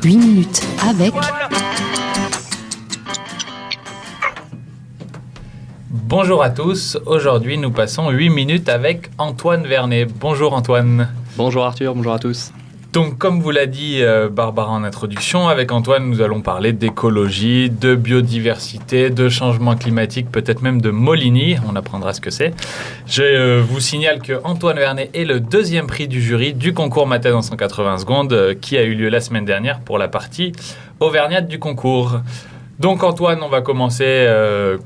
8 minutes avec... Bonjour à tous, aujourd'hui nous passons 8 minutes avec Antoine Vernet. Bonjour Antoine. Bonjour Arthur, bonjour à tous. Donc comme vous l'a dit Barbara en introduction, avec Antoine nous allons parler d'écologie, de biodiversité, de changement climatique, peut-être même de Molini, on apprendra ce que c'est. Je vous signale que Antoine Vernet est le deuxième prix du jury du concours Ma thèse en 180 secondes qui a eu lieu la semaine dernière pour la partie auvergnate du concours. Donc Antoine, on va commencer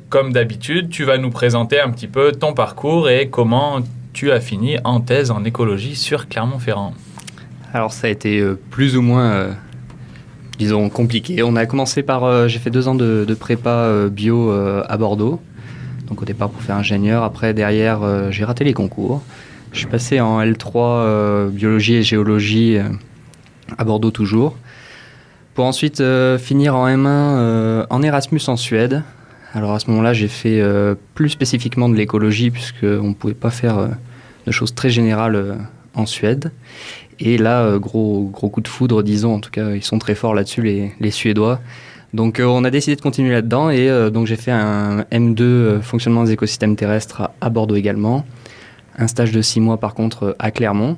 comme d'habitude. Tu vas nous présenter un petit peu ton parcours et comment tu as fini en thèse en écologie sur Clermont-Ferrand. Alors ça a été plus ou moins, disons, compliqué. On a commencé par, j'ai fait 2 ans de prépa bio à Bordeaux. Donc au départ pour faire ingénieur. Après derrière, j'ai raté les concours. Je suis passé en L3 biologie et géologie à Bordeaux toujours. Pour ensuite finir en M1 en Erasmus en Suède. Alors à ce moment-là, j'ai fait plus spécifiquement de l'écologie puisqu'on ne pouvait pas faire de choses très générales en Suède. Et là, gros coup de foudre, disons. En tout cas, ils sont très forts là-dessus, les Suédois. Donc on a décidé de continuer là-dedans et donc j'ai fait un M2 fonctionnement des écosystèmes terrestres à Bordeaux également. Un stage de 6 mois par contre à Clermont.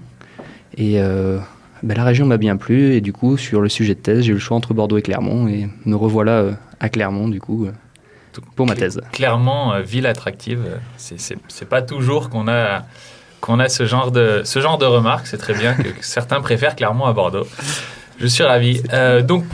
Et la région m'a bien plu et du coup sur le sujet de thèse, j'ai eu le choix entre Bordeaux et Clermont et me revoilà à Clermont du coup pour ma thèse. Clairement, ville attractive, c'est pas toujours qu'on a ce genre de remarques. C'est très bien que certains préfèrent Clermont à Bordeaux. Je suis ravi. Donc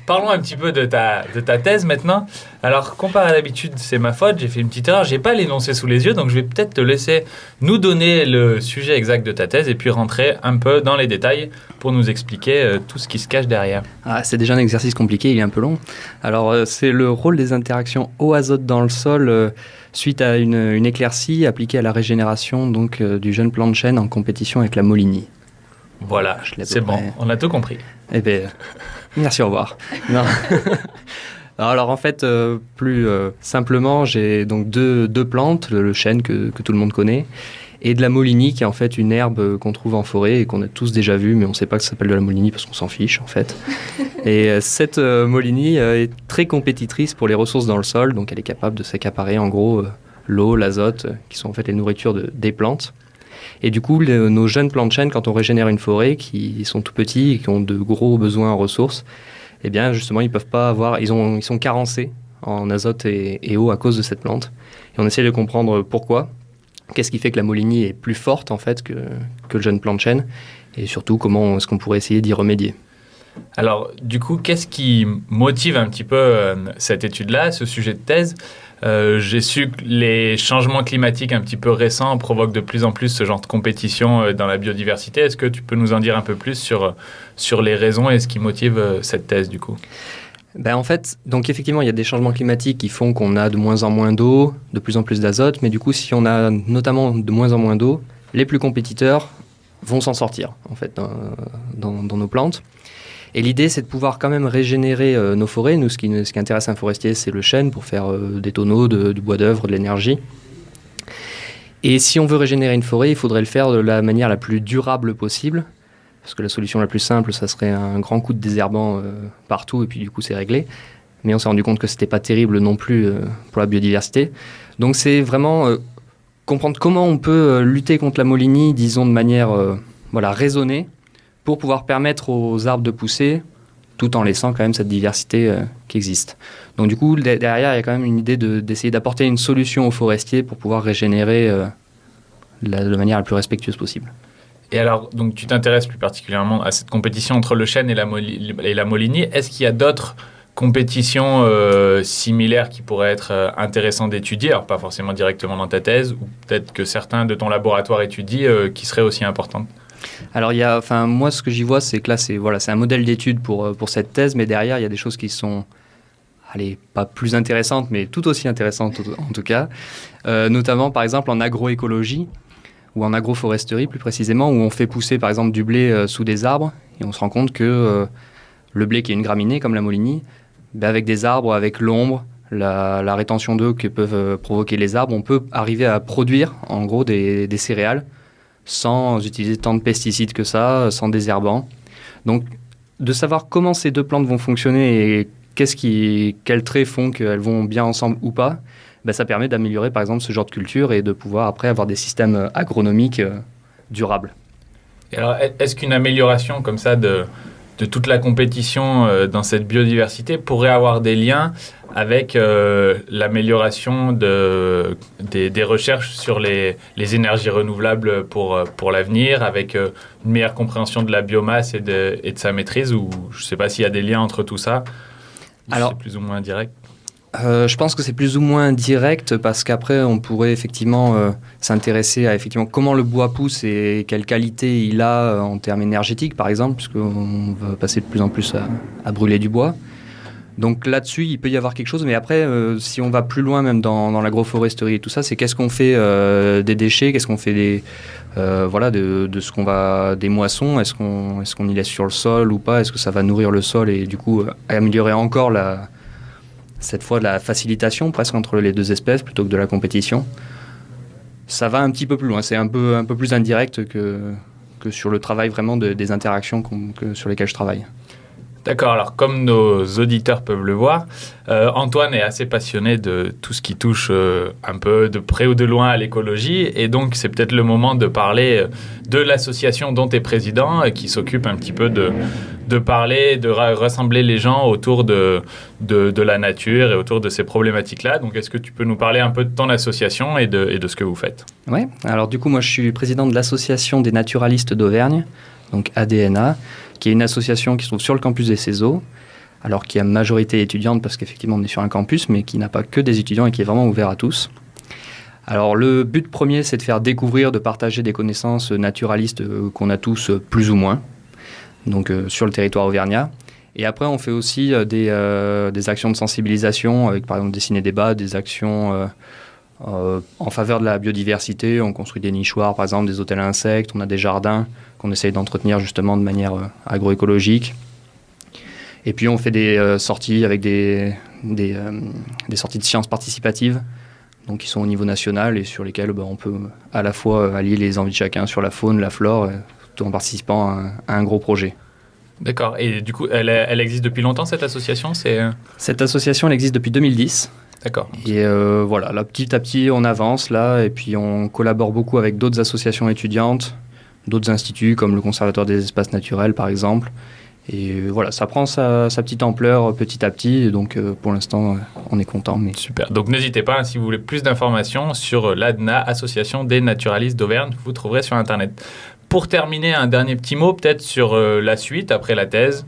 parlons un petit peu de ta thèse maintenant. Alors comparé à d'habitude, c'est ma faute, j'ai fait une petite erreur, j'ai pas l'énoncé sous les yeux, donc je vais peut-être te laisser nous donner le sujet exact de ta thèse et puis rentrer un peu dans les détails pour nous expliquer tout ce qui se cache derrière. Ah, c'est déjà un exercice compliqué, il est un peu long. Alors c'est le rôle des interactions eau-azote dans le sol suite à une éclaircie appliquée à la régénération donc, du jeune plant de chêne en compétition avec la Molini. Voilà, c'est bon, on a tout compris. Eh bien, merci, au revoir. Non. Alors en fait, plus simplement, j'ai donc deux plantes, le chêne que tout le monde connaît, et de la Molini, qui est en fait une herbe qu'on trouve en forêt et qu'on a tous déjà vue, mais on ne sait pas que ça s'appelle de la Molini parce qu'on s'en fiche en fait. Et cette Molini est très compétitrice pour les ressources dans le sol, donc elle est capable de s'accaparer en gros l'eau, l'azote, qui sont en fait les nourritures des plantes. Et du coup, nos jeunes plants de chêne, quand on régénère une forêt, qui sont tout petits et qui ont de gros besoins en ressources, eh bien justement, ils peuvent pas avoir, ils sont carencés en azote et eau à cause de cette plante. Et on essaie de comprendre pourquoi. Qu'est-ce qui fait que la Molini est plus forte en fait que le jeune plant de chêne, et surtout comment est-ce qu'on pourrait essayer d'y remédier. Alors du coup, qu'est-ce qui motive un petit peu cette étude-là, ce sujet de thèse ? J'ai su que les changements climatiques un petit peu récents provoquent de plus en plus ce genre de compétition dans la biodiversité. Est-ce que tu peux nous en dire un peu plus sur les raisons et ce qui motive cette thèse du coup ? En fait, donc effectivement, il y a des changements climatiques qui font qu'on a de moins en moins d'eau, de plus en plus d'azote, mais du coup, si on a notamment de moins en moins d'eau, les plus compétiteurs vont s'en sortir en fait dans nos plantes. Et l'idée, c'est de pouvoir quand même régénérer nos forêts. Nous, ce qui intéresse un forestier, c'est le chêne pour faire des tonneaux, du bois d'œuvre, de l'énergie. Et si on veut régénérer une forêt, il faudrait le faire de la manière la plus durable possible. Parce que la solution la plus simple, ça serait un grand coup de désherbant partout, et puis du coup, c'est réglé. Mais on s'est rendu compte que ce n'était pas terrible non plus pour la biodiversité. Donc c'est vraiment comprendre comment on peut lutter contre la Molini, disons de manière raisonnée, pour pouvoir permettre aux arbres de pousser, tout en laissant quand même cette diversité qui existe. Donc du coup, derrière, il y a quand même une idée d'essayer d'apporter une solution aux forestiers pour pouvoir régénérer de manière la plus respectueuse possible. Et alors, donc, tu t'intéresses plus particulièrement à cette compétition entre le chêne et la Molini. Est-ce qu'il y a d'autres compétitions similaires qui pourraient être intéressantes d'étudier, alors pas forcément directement dans ta thèse, ou peut-être que certains de ton laboratoire étudient qui seraient aussi importantes ? Alors, moi, ce que j'y vois, c'est que là, c'est un modèle d'étude pour cette thèse, mais derrière, il y a des choses qui sont, pas plus intéressantes, mais tout aussi intéressantes en tout cas. Notamment, par exemple, en agroécologie, ou en agroforesterie plus précisément, où on fait pousser, par exemple, du blé sous des arbres, et on se rend compte que le blé, qui est une graminée, comme la Molini, avec des arbres, avec l'ombre, la rétention d'eau que peuvent provoquer les arbres, on peut arriver à produire, en gros, des céréales, sans utiliser tant de pesticides que ça, sans désherbants. Donc de savoir comment ces deux plantes vont fonctionner et quels traits font qu'elles vont bien ensemble ou pas, ben, ça permet d'améliorer par exemple ce genre de culture et de pouvoir après avoir des systèmes agronomiques durables. Et alors, est-ce qu'une amélioration comme ça de toute la compétition dans cette biodiversité pourrait avoir des liens avec l'amélioration des recherches sur les énergies renouvelables pour l'avenir, avec une meilleure compréhension de la biomasse et de sa maîtrise, ou je ne sais pas s'il y a des liens entre tout ça, ou alors, c'est plus ou moins direct? Je pense que c'est plus ou moins direct parce qu'après on pourrait effectivement s'intéresser à effectivement comment le bois pousse et quelle qualité il a en termes énergétiques par exemple, puisqu'on va passer de plus en plus à brûler du bois. Donc là-dessus il peut y avoir quelque chose, mais après si on va plus loin même dans l'agroforesterie et tout ça, c'est qu'est-ce qu'on fait des déchets, qu'est-ce qu'on fait de ce qu'on va des moissons, est-ce qu'on y laisse sur le sol ou pas, est-ce que ça va nourrir le sol et du coup améliorer encore cette fois de la facilitation presque entre les deux espèces plutôt que de la compétition. Ça va un petit peu plus loin, c'est un peu plus indirect que sur le travail vraiment des interactions sur lesquelles je travaille. D'accord, alors comme nos auditeurs peuvent le voir, Antoine est assez passionné de tout ce qui touche un peu de près ou de loin à l'écologie, et donc c'est peut-être le moment de parler de l'association dont tu es président, qui s'occupe un petit peu de parler, de rassembler les gens autour de la nature et autour de ces problématiques-là. Donc est-ce que tu peux nous parler un peu de ton association et de ce que vous faites? Oui, alors du coup moi je suis président de l'association des naturalistes d'Auvergne, donc ADNA, qui est une association qui se trouve sur le campus des CESO, alors qui a majorité étudiante parce qu'effectivement on est sur un campus, mais qui n'a pas que des étudiants et qui est vraiment ouvert à tous. Alors le but premier, c'est de faire découvrir, de partager des connaissances naturalistes qu'on a tous plus ou moins, donc sur le territoire auvergnat. Et après, on fait aussi des actions de sensibilisation, avec par exemple des ciné-débats, des actions en faveur de la biodiversité. On construit des nichoirs, par exemple, des hôtels à insectes, on a des jardins qu'on essaye d'entretenir justement de manière agroécologique. Et puis on fait des sorties avec des sorties de sciences participatives, donc qui sont au niveau national et sur lesquelles on peut à la fois allier les envies de chacun sur la faune, la flore, tout en participant à un gros projet. D'accord. Et du coup, elle existe depuis longtemps, cette association? Cette association, elle existe depuis 2010. D'accord. Et voilà, là, petit à petit, on avance là, et puis on collabore beaucoup avec d'autres associations étudiantes, d'autres instituts comme le Conservatoire des espaces naturels, par exemple. Et voilà, ça prend sa petite ampleur petit à petit, et donc pour l'instant, on est content. Mais... Super. Donc n'hésitez pas, si vous voulez plus d'informations sur l'ADNA, Association des naturalistes d'Auvergne, vous trouverez sur Internet. Pour terminer, un dernier petit mot peut-être sur la suite, après la thèse,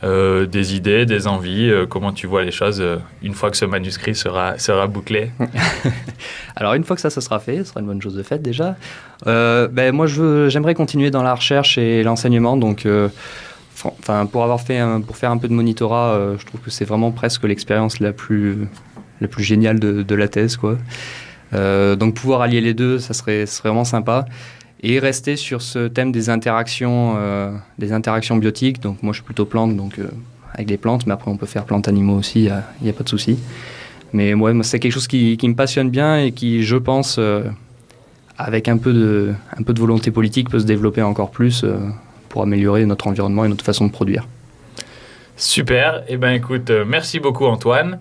des idées, des envies, comment tu vois les choses une fois que ce manuscrit sera bouclé? Alors une fois que ça sera fait, ce sera une bonne chose de faite déjà. Moi, j'aimerais continuer dans la recherche et l'enseignement, donc... pour faire un peu de monitorat, je trouve que c'est vraiment presque l'expérience la plus géniale de la thèse, quoi. Donc pouvoir allier les deux, ça serait vraiment sympa. Et rester sur ce thème des interactions biotiques. Donc moi je suis plutôt plante, donc avec des plantes, mais après on peut faire plantes animaux aussi, il n'y a pas de souci. Mais moi c'est quelque chose qui me passionne bien et qui, je pense, avec un peu de volonté politique, peut se développer encore plus pour améliorer notre environnement et notre façon de produire. Super. Eh bien, écoute, merci beaucoup, Antoine.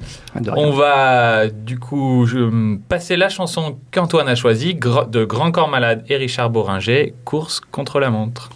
On va, du coup, passer la chanson qu'Antoine a choisie, de Grand Corps Malade et Richard Boringer, Course contre la montre.